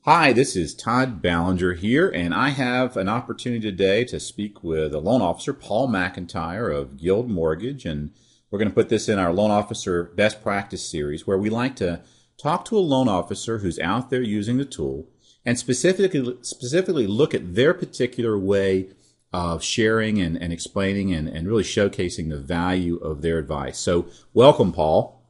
Hi, this is Todd Ballinger here, and I have an opportunity today to speak with a loan officer, Paul McIntyre of Guild Mortgage, and we're going to put this in our Loan Officer Best Practice series, where we like to talk to a loan officer who's out there using the tool and specifically look at their particular way of sharing and explaining and really showcasing the value of their advice. So welcome, Paul.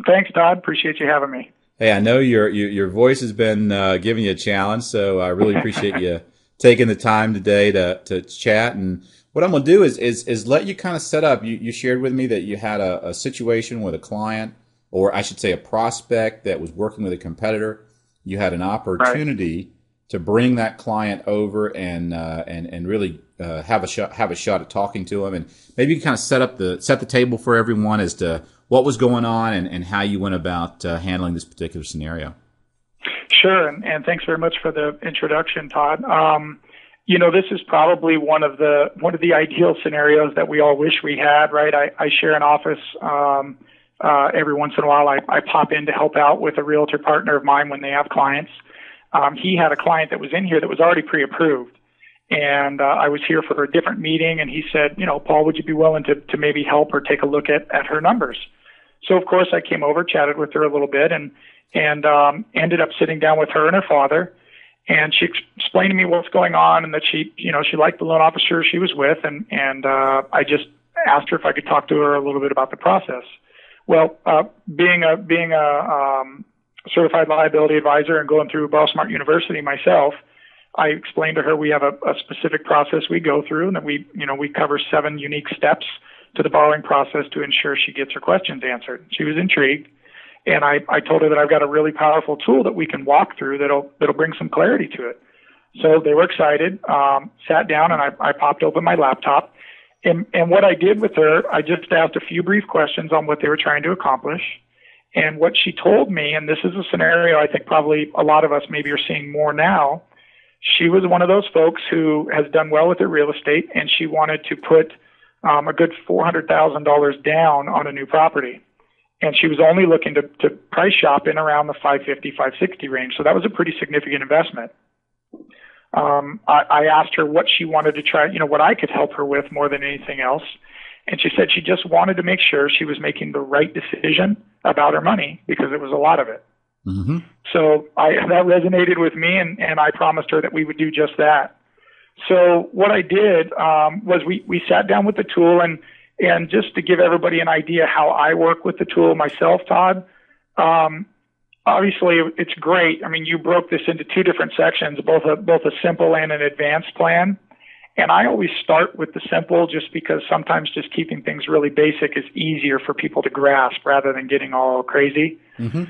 Thanks, Todd. Appreciate you having me. Hey, I know your voice has been giving you a challenge, so I really appreciate you taking the time today to chat. And what I'm going to do is let you kind of set up. You shared with me that you had a situation with a client, or I should say a prospect that was working with a competitor. You had an opportunity to bring that client over and really have a shot at talking to him, and maybe you kind of set the table for everyone as to what was going on and how you went about handling this particular scenario. Sure, and thanks very much for the introduction, Todd. This is probably one of the ideal scenarios that we all wish we had, right? I share an office. Every once in a while, I pop in to help out with a realtor partner of mine when they have clients. He had a client that was in here that was already pre-approved. And I was here for a different meeting, and he said, Paul, would you be willing to maybe help or take a look at her numbers? So, of course, I came over, chatted with her a little bit, and ended up sitting down with her and her father. And she explained to me what's going on and that she liked the loan officer she was with. And I just asked her if I could talk to her a little bit about the process. Well, being a certified liability advisor and going through BorrowSmart University myself, I explained to her we have a specific process we go through, and that we cover 7 unique steps to the borrowing process to ensure she gets her questions answered. She was intrigued, and I told her that I've got a really powerful tool that we can walk through that'll bring some clarity to it. So they were excited, sat down, and I popped open my laptop. And what I did with her, I just asked a few brief questions on what they were trying to accomplish. And what she told me, and this is a scenario I think probably a lot of us maybe are seeing more now, she was one of those folks who has done well with her real estate, and she wanted to put a good $400,000 down on a new property. And she was only looking to price shop in around the 550, 560 range. So that was a pretty significant investment. I asked her what she wanted to try, what I could help her with more than anything else. And she said she just wanted to make sure she was making the right decision about her money, because it was a lot of it. Mm-hmm. So that resonated with me, and I promised her that we would do just that. So what I did was we sat down with the tool, and just to give everybody an idea how I work with the tool myself, Todd, obviously it's great. I mean, you broke this into 2 different sections, both a simple and an advanced plan. And I always start with the simple, just because sometimes just keeping things really basic is easier for people to grasp rather than getting all crazy. Mm-hmm.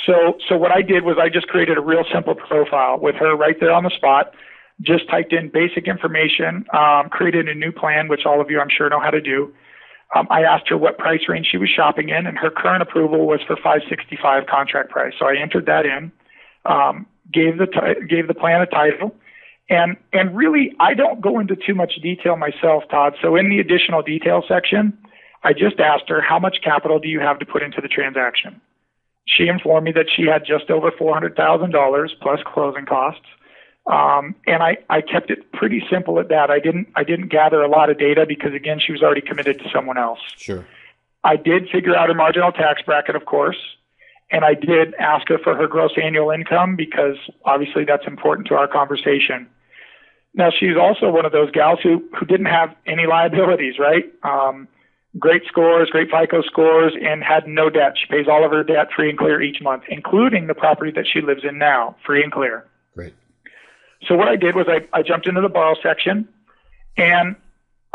So what I did was I just created a real simple profile with her right there on the spot, just typed in basic information, created a new plan, which all of you I'm sure know how to do. I asked her what price range she was shopping in, and her current approval was for 565 contract price. So I entered that in, gave the plan a title. And really, I don't go into too much detail myself, Todd. So in the additional detail section, I just asked her, how much capital do you have to put into the transaction? She informed me that she had just over $400,000 plus closing costs. And I kept it pretty simple at that. I didn't gather a lot of data because, again, she was already committed to someone else. Sure. I did figure out her marginal tax bracket, of course. And I did ask her for her gross annual income, because obviously that's important to our conversation. Now, she's also one of those gals who didn't have any liabilities, right? Great scores, great FICO scores, and had no debt. She pays all of her debt free and clear each month, including the property that she lives in now, free and clear. Great. So what I did was I jumped into the borrow section, and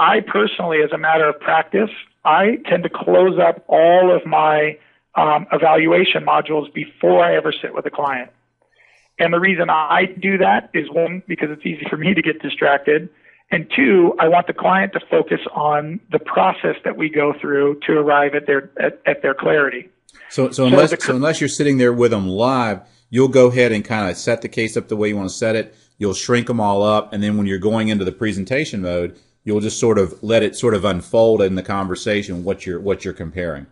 I personally, as a matter of practice, I tend to close up all of my evaluation modules before I ever sit with a client. And the reason I do that is, 1, because it's easy for me to get distracted, and 2, I want the client to focus on the process that we go through to arrive at their clarity. So unless you're sitting there with them live, you'll go ahead and kind of set the case up the way you want to set it. You'll shrink them all up, and then when you're going into the presentation mode, you'll just sort of let it sort of unfold in the conversation what you're comparing.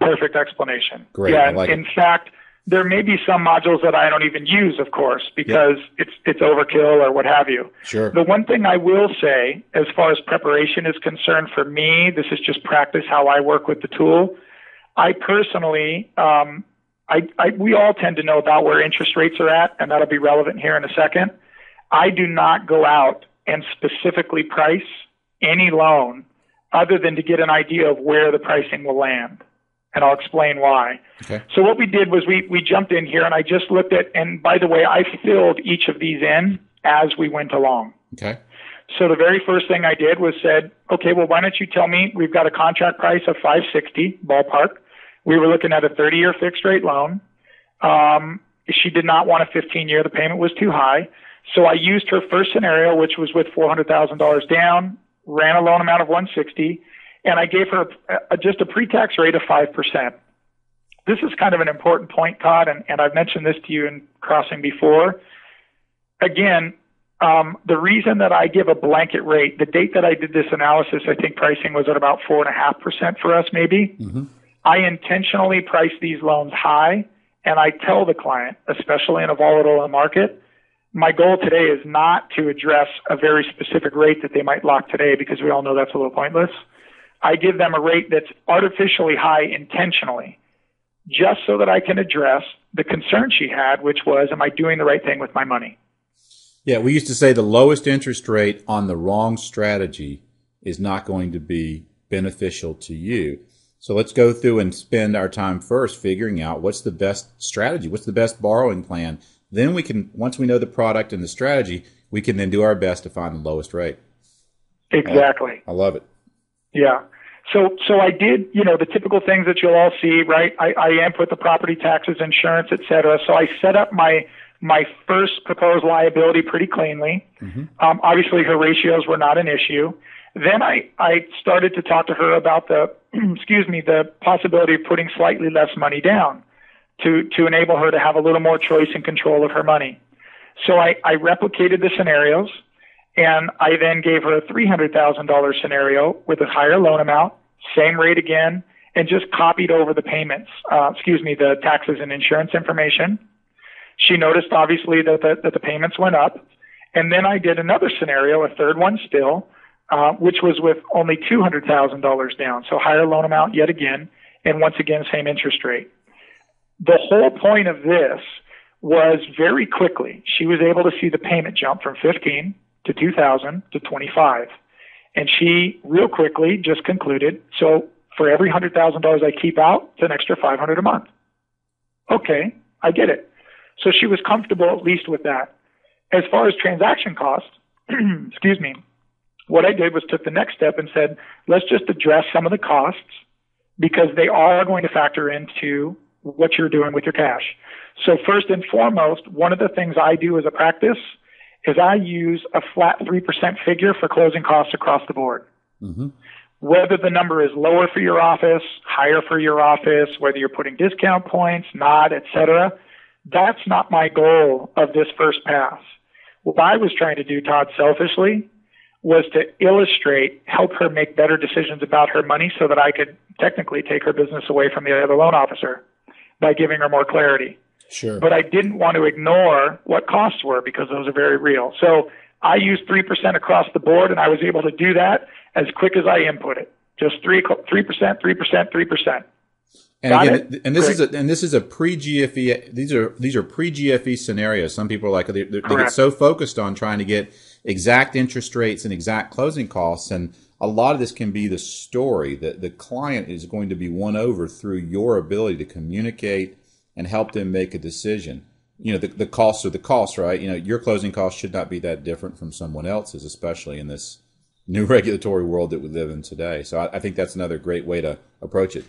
Perfect explanation. Great. Yeah, I like in it. fact, There may be some modules that I don't even use, of course, because it's overkill or what have you. Sure. The one thing I will say, as far as preparation is concerned, for me, this is just practice how I work with the tool. I personally, we all tend to know about where interest rates are at, and that'll be relevant here in a second. I do not go out and specifically price any loan other than to get an idea of where the pricing will land. And I'll explain why. Okay. So what we did was we jumped in here and I just looked at, and by the way, I filled each of these in as we went along. Okay. So the very first thing I did was said, okay, well, why don't you tell me we've got a contract price of $560 ballpark. We were looking at a 30-year fixed rate loan. She did not want a 15-year. The payment was too high. So I used her first scenario, which was with $400,000 down, ran a loan amount of $160, and I gave her just a pre-tax rate of 5%. This is kind of an important point, Todd, and I've mentioned this to you in crossing before. Again, the reason that I give a blanket rate, the date that I did this analysis, I think pricing was at about 4.5% for us maybe. Mm-hmm. I intentionally price these loans high, and I tell the client, especially in a volatile market, my goal today is not to address a very specific rate that they might lock today because we all know that's a little pointless. I give them a rate that's artificially high intentionally, just so that I can address the concern she had, which was, am I doing the right thing with my money? Yeah, we used to say the lowest interest rate on the wrong strategy is not going to be beneficial to you. So let's go through and spend our time first figuring out what's the best strategy, what's the best borrowing plan. Then we can, once we know the product and the strategy, we can then do our best to find the lowest rate. Exactly. I love it. Yeah. So I did, the typical things that you'll all see, right? I input the property taxes, insurance, et cetera. So I set up my first proposed liability pretty cleanly. Mm-hmm. Obviously, her ratios were not an issue. Then I started to talk to her about the possibility of putting slightly less money down to enable her to have a little more choice and control of her money. So I replicated the scenarios, and I then gave her a $300,000 scenario with a higher loan amount, same rate again, and just copied over the payments, the taxes and insurance information. She noticed, obviously, that the payments went up. And then I did another scenario, a third one still, which was with only $200,000 down. So higher loan amount yet again, and once again, same interest rate. The whole point of this was very quickly, she was able to see the payment jump from 15 to 2,000 to 25. And she real quickly just concluded, so for every $100,000 I keep out, it's an extra $500 a month. Okay, I get it. So she was comfortable at least with that. As far as transaction costs, what I did was took the next step and said, let's just address some of the costs because they are going to factor into what you're doing with your cash. So first and foremost, one of the things I do as a practice is I use a flat 3% figure for closing costs across the board. Mm-hmm. Whether the number is lower for your office, higher for your office, whether you're putting discount points, not, et cetera, that's not my goal of this first pass. What I was trying to do, Todd, selfishly, was to illustrate, help her make better decisions about her money so that I could technically take her business away from the other loan officer by giving her more clarity. Sure. But I didn't want to ignore what costs were because those are very real. So I used 3% across the board, and I was able to do that as quick as I input it. Just 3%. And this is a pre-GFE. These are pre-GFE scenarios. Some people are like they get so focused on trying to get exact interest rates and exact closing costs, and a lot of this can be the story that the client is going to be won over through your ability to communicate and help them make a decision. The costs are the costs, right? Your closing costs should not be that different from someone else's, especially in this new regulatory world that we live in today. So I think that's another great way to approach it.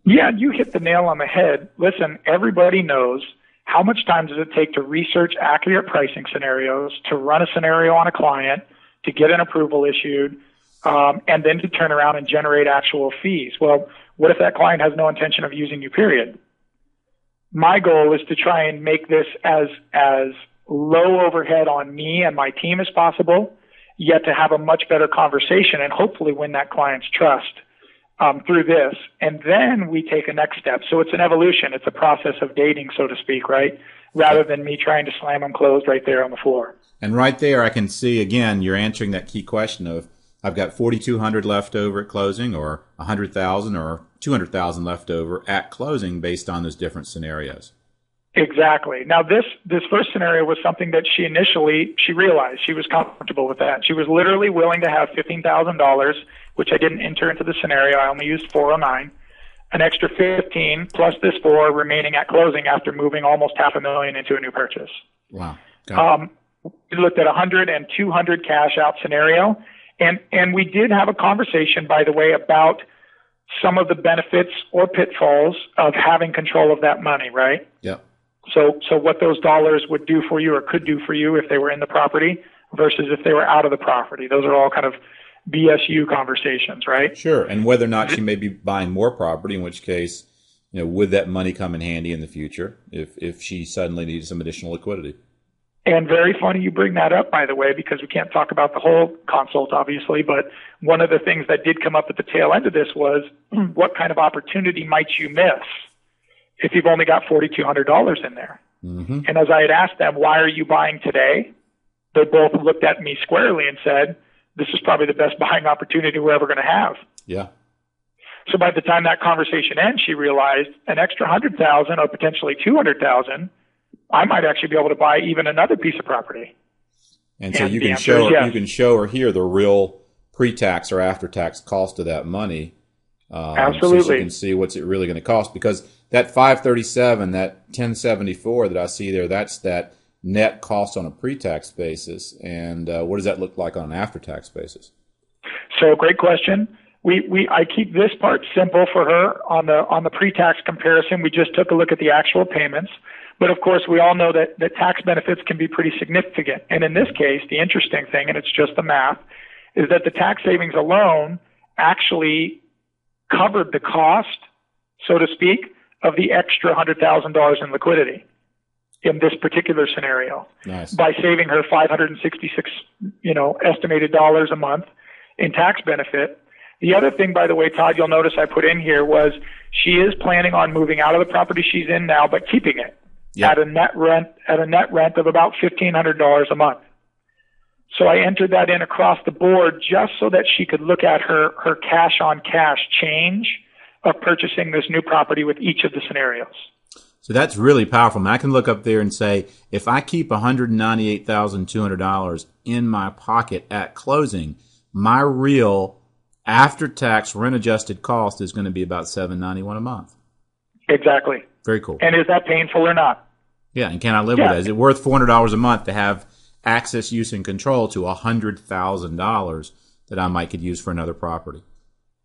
Yeah, you hit the nail on the head. Listen, everybody knows how much time does it take to research accurate pricing scenarios, to run a scenario on a client, to get an approval issued, and then to turn around and generate actual fees. Well, what if that client has no intention of using you, period? My goal is to try and make this as low overhead on me and my team as possible, yet to have a much better conversation and hopefully win that client's trust. through this, and then we take a next step. So it's an evolution. It's a process of dating, so to speak, right? Rather than me trying to slam them closed right there on the floor. And right there, I can see, again, you're answering that key question of, I've got 4,200 left over at closing, or 100,000 or 200,000 left over at closing based on those different scenarios. Exactly. Now, this first scenario was something that she realized she was comfortable with that. She was literally willing to have $15,000, which I didn't enter into the scenario. I only used 409, an extra 15 plus this 4 remaining at closing after moving almost $500,000 into a new purchase. Wow. We looked at 100 and 200 cash out scenario, and we did have a conversation, by the way, about some of the benefits or pitfalls of having control of that money, right? Yeah. So what those dollars would do for you or could do for you if they were in the property versus if they were out of the property. Those are all kind of BSU conversations, right? Sure. And whether or not she may be buying more property, in which case, would that money come in handy in the future if she suddenly needed some additional liquidity? And very funny you bring that up, by the way, because we can't talk about the whole consult, obviously, but one of the things that did come up at the tail end of this was what kind of opportunity might you miss if you've only got $4,200 in there? Mm-hmm. And as I had asked them, why are you buying today? They both looked at me squarely and said, this is probably the best buying opportunity we're ever going to have. Yeah. So by the time that conversation ends, she realized an extra $100,000 or potentially $200,000, I might actually be able to buy even another piece of property. And so you can show her, you can show her here the real pre-tax or after-tax cost of that money. Absolutely. So she can see what's it really going to cost, because that 537, that 1074 that I see there, that's that net cost on a pre-tax basis. And what does that look like on an after-tax basis? So great question. I keep this part simple for her on the pre-tax comparison. We just took a look at the actual payments. But of course, we all know that the tax benefits can be pretty significant. And in this case, the interesting thing, and it's just the math, is that the tax savings alone actually covered the cost, so to speak, of the extra $100,000 in liquidity in this particular scenario. Nice. By saving her $566, estimated dollars a month in tax benefit. The other thing, by the way, Todd, you'll notice I put in here was she is planning on moving out of the property she's in now, but keeping it. Yep. At a net rent of about $1,500 a month. So I entered that in across the board just so that she could look at her cash on cash change of purchasing this new property with each of the scenarios. So that's really powerful. I mean, I can look up there and say, if I keep $198,200 in my pocket at closing, my real after-tax rent-adjusted cost is going to be about $791 a month. Exactly. Very cool. And is that painful or not? Yeah, and can I live with that? Is it worth $400 a month to have access, use, and control to $100,000 that I might could use for another property?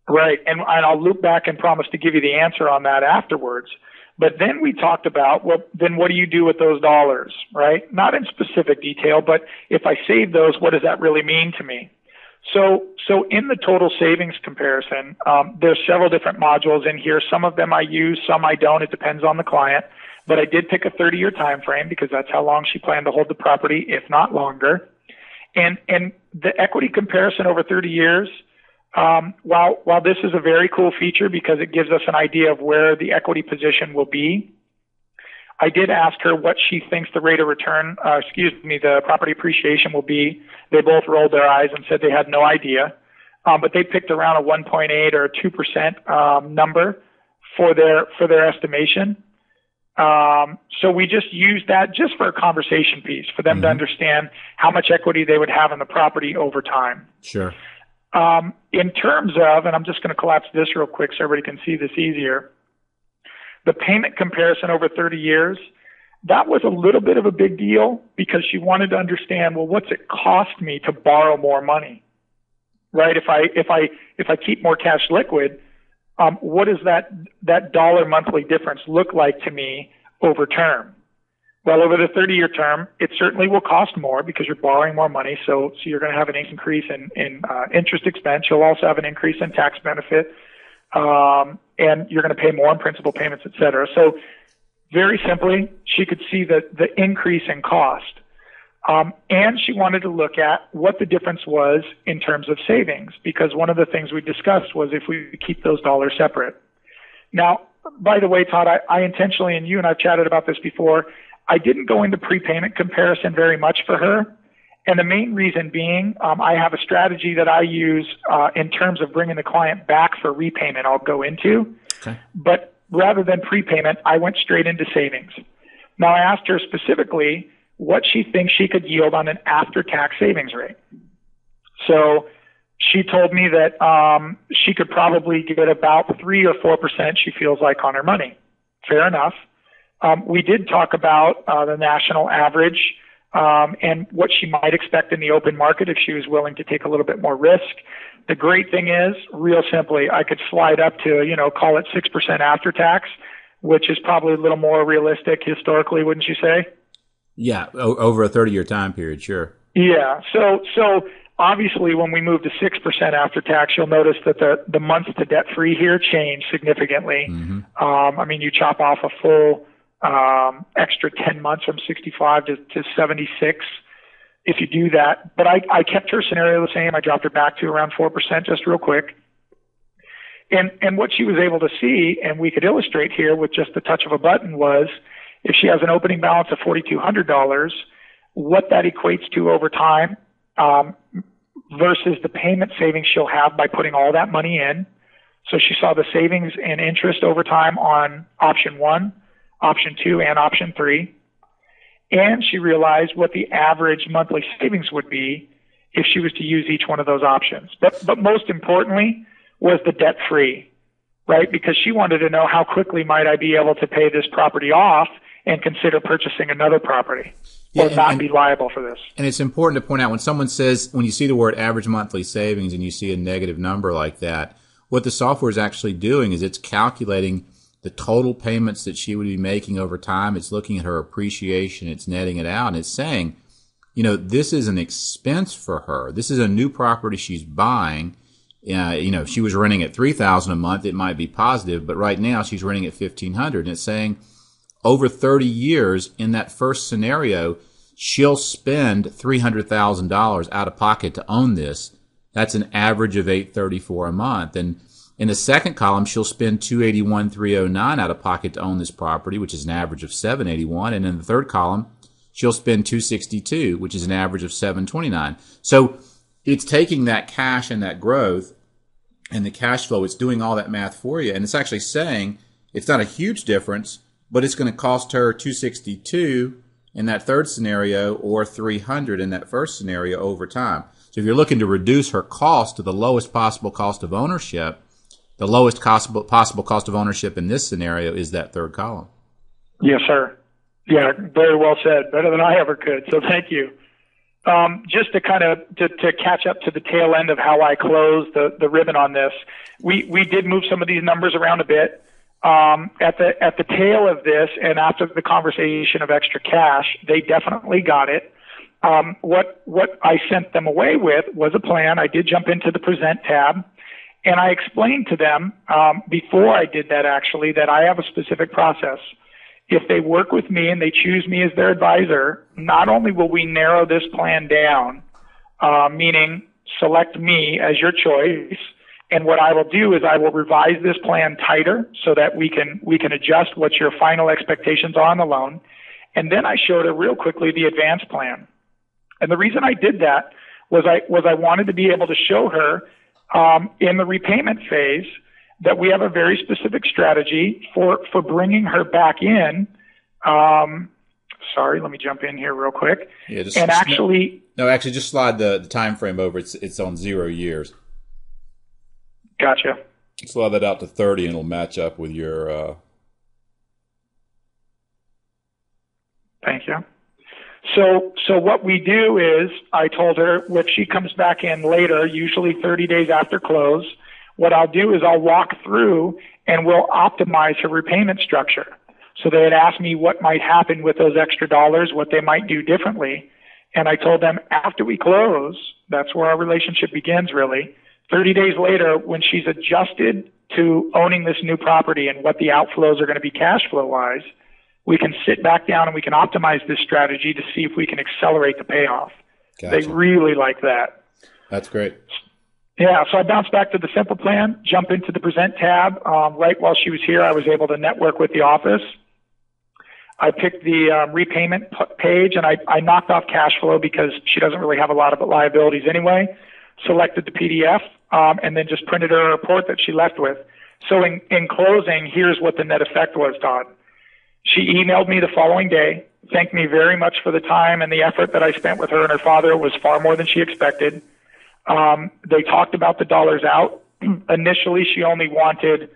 Right, and I'll loop back and promise to give you the answer on that afterwards. But then we talked about, well, then what do you do with those dollars, right? Not in specific detail, but if I save those, what does that really mean to me? So in the total savings comparison, there's several different modules in here. Some of them I use, some I don't. It depends on the client. But I did pick a 30-year time frame because that's how long she planned to hold the property, if not longer. And the equity comparison over 30 years, while this is a very cool feature because it gives us an idea of where the equity position will be, I did ask her what she thinks the rate of return, the property appreciation will be. They both rolled their eyes and said they had no idea. But they picked around a 1.8 or a 2% number for their estimation. So we just used that just for a conversation piece for them to understand how much equity they would have in the property over time. Sure. In terms of, and I'm just going to collapse this real quick so everybody can see this easier, the payment comparison over 30 years, that was a little bit of a big deal because she wanted to understand, well, what's it cost me to borrow more money, right? If I keep more cash liquid, what does that dollar monthly difference look like to me over term? Well, over the 30-year term, it certainly will cost more because you're borrowing more money. So you're going to have an increase in interest expense. You'll also have an increase in tax benefit. And you're going to pay more in principal payments, et cetera. So very simply, she could see the increase in cost. And she wanted to look at what the difference was in terms of savings, because one of the things we discussed was if we keep those dollars separate. Now, by the way, Todd, I intentionally, and you and I've chatted about this before, I didn't go into prepayment comparison very much for her. And the main reason being, I have a strategy that I use in terms of bringing the client back for repayment I'll go into. Okay. But rather than prepayment, I went straight into savings. Now, I asked her specifically what she thinks she could yield on an after-tax savings rate. So she told me that she could probably get about 3 or 4% she feels like on her money. Fair enough. We did talk about the national average and what she might expect in the open market if she was willing to take a little bit more risk. The great thing is, real simply, I could slide up to, call it 6% after tax, which is probably a little more realistic historically, wouldn't you say? Yeah, over a 30-year time period, sure. Yeah. So obviously, when we move to 6% after tax, you'll notice that the months to debt free here change significantly. Mm-hmm. You chop off a full extra 10 months from 65 to 76 if you do that. But I kept her scenario the same. I dropped her back to around 4% just real quick. And what she was able to see, and we could illustrate here with just the touch of a button, was if she has an opening balance of $4,200, what that equates to over time versus the payment savings she'll have by putting all that money in. So she saw the savings and interest over time on option 1, option 2, and option 3. And she realized what the average monthly savings would be if she was to use each one of those options. But most importantly was the debt free, right? Because she wanted to know how quickly might I be able to pay this property off and consider purchasing another property or not be liable for this. And it's important to point out when someone says, when you see the word average monthly savings and you see a negative number like that, what the software is actually doing is it's calculating the total payments that she would be making over time. It's looking at her appreciation. It's netting it out. And it's saying, this is an expense for her. This is a new property she's buying. If she was renting at $3,000 a month, it might be positive. But right now she's renting at $1,500. And it's saying over 30 years in that first scenario, she'll spend $300,000 out of pocket to own this. That's an average of $834 a month. And in the second column, she'll spend $281,309 out of pocket to own this property, which is an average of $781. And in the third column, she'll spend $262, which is an average of $729. So it's taking that cash and that growth and the cash flow. It's doing all that math for you. And it's actually saying it's not a huge difference, but it's going to cost her $262 in that third scenario or $300 in that first scenario over time. So if you're looking to reduce her cost to the lowest possible cost of ownership, the lowest possible cost of ownership in this scenario is that third column. Yes, sir. Yeah, very well said. Better than I ever could. So thank you. Just to kind of to catch up to the tail end of how I closed the ribbon on this, we did move some of these numbers around a bit. At the tail of this, and after the conversation of extra cash, they definitely got it. What I sent them away with was a plan. I did jump into the present tab. And I explained to them before I did that, actually, that I have a specific process. If they work with me and they choose me as their advisor, not only will we narrow this plan down, meaning select me as your choice, and what I will do is I will revise this plan tighter so that we can adjust what your final expectations are on the loan. And then I showed her real quickly the advance plan. And the reason I did that was I wanted to be able to show her in the repayment phase that we have a very specific strategy for bringing her back in. Sorry, let me jump in here real quick. Yeah, just slide the time frame over. It's on 0 years. Gotcha. Slide that out to 30 and it'll match up with your Thank you. So what we do is I told her if she comes back in later, usually 30 days after close, what I'll do is I'll walk through and we'll optimize her repayment structure. So they had asked me what might happen with those extra dollars, what they might do differently. And I told them after we close, that's where our relationship begins really. 30 days later, when she's adjusted to owning this new property and what the outflows are going to be cash flow wise, we can sit back down and we can optimize this strategy to see if we can accelerate the payoff. Gotcha. They really like that. That's great. Yeah, so I bounced back to the simple plan, jump into the present tab. Right while she was here, I was able to network with the office. I picked the repayment page, and I knocked off cash flow because she doesn't really have a lot of liabilities anyway. Selected the PDF, and then just printed her a report that she left with. So in closing, here's what the net effect was, Todd. She emailed me the following day, thanked me very much for the time and the effort that I spent with her and her father. It was far more than she expected. They talked about the dollars out. Initially, she only wanted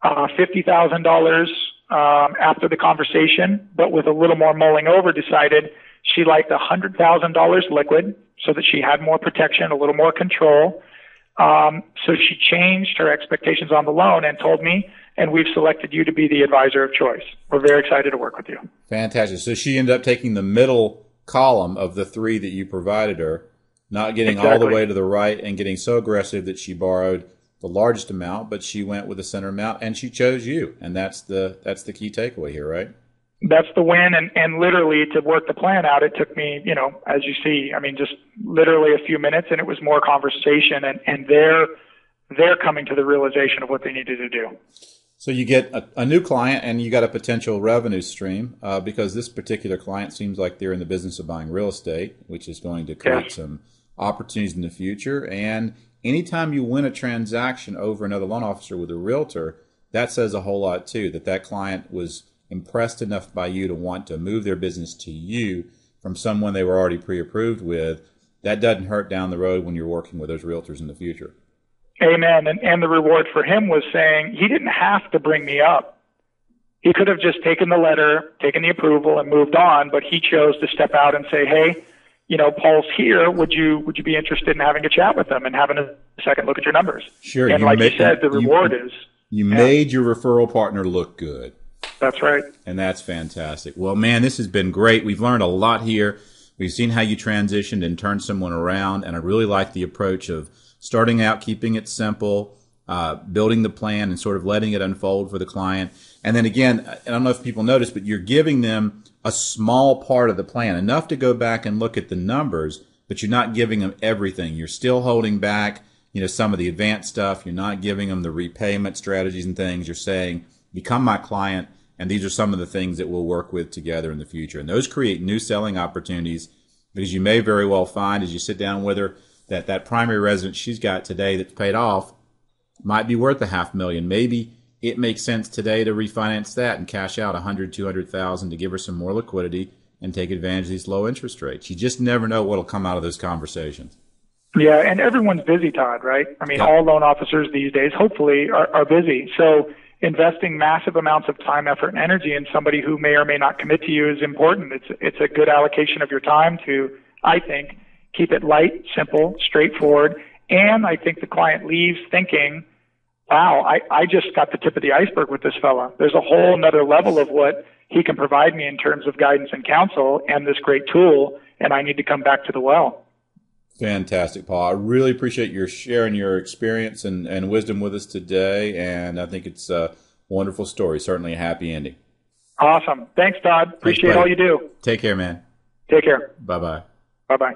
$50,000 after the conversation, but with a little more mulling over, decided she liked $100,000 liquid so that she had more protection, a little more control. So she changed her expectations on the loan and told me, and we've selected you to be the advisor of choice. We're very excited to work with you. Fantastic. So she ended up taking the middle column of the three that you provided her, not getting all the way to the right and getting so aggressive that she borrowed the largest amount, but she went with the center amount and she chose you. And that's the key takeaway here, right? That's the win. And literally to work the plan out, it took me, as you see, just literally a few minutes, and it was more conversation, and they're coming to the realization of what they needed to do. So you get a new client and you got a potential revenue stream because this particular client seems like they're in the business of buying real estate, which is going to create some opportunities in the future. And anytime you win a transaction over another loan officer with a realtor, that says a whole lot too, that client was impressed enough by you to want to move their business to you from someone they were already pre-approved with. That doesn't hurt down the road when you're working with those realtors in the future. Amen. And the reward for him was saying he didn't have to bring me up. He could have just taken the letter, taken the approval, and moved on, but he chose to step out and say, hey, Paul's here. Would you be interested in having a chat with them and having a second look at your numbers? Sure. And like you said, the reward is... You made your referral partner look good. That's right. And that's fantastic. Well, man, this has been great. We've learned a lot here. We've seen how you transitioned and turned someone around, and I really like the approach of starting out, keeping it simple, building the plan and sort of letting it unfold for the client. And then again, I don't know if people notice, but you're giving them a small part of the plan, enough to go back and look at the numbers, but you're not giving them everything. You're still holding back, some of the advanced stuff. You're not giving them the repayment strategies and things. You're saying, become my client, and these are some of the things that we'll work with together in the future. And those create new selling opportunities, because you may very well find as you sit down with her that primary residence she's got today that's paid off might be worth $500,000. Maybe it makes sense today to refinance that and cash out $100,000, $200,000 to give her some more liquidity and take advantage of these low interest rates. You just never know what will come out of those conversations. Yeah, and everyone's busy, Todd, right? All loan officers these days, hopefully, are busy. So investing massive amounts of time, effort, and energy in somebody who may or may not commit to you is important. It's a good allocation of your time to, I think, keep it light, simple, straightforward. And I think the client leaves thinking, wow, I just got the tip of the iceberg with this fella. There's a whole nother level of what he can provide me in terms of guidance and counsel and this great tool, and I need to come back to the well. Fantastic, Paul. I really appreciate your sharing your experience and wisdom with us today, and I think it's a wonderful story, certainly a happy ending. Awesome. Thanks, Todd. Appreciate all you do. Take care, man. Take care. Bye-bye. Bye-bye.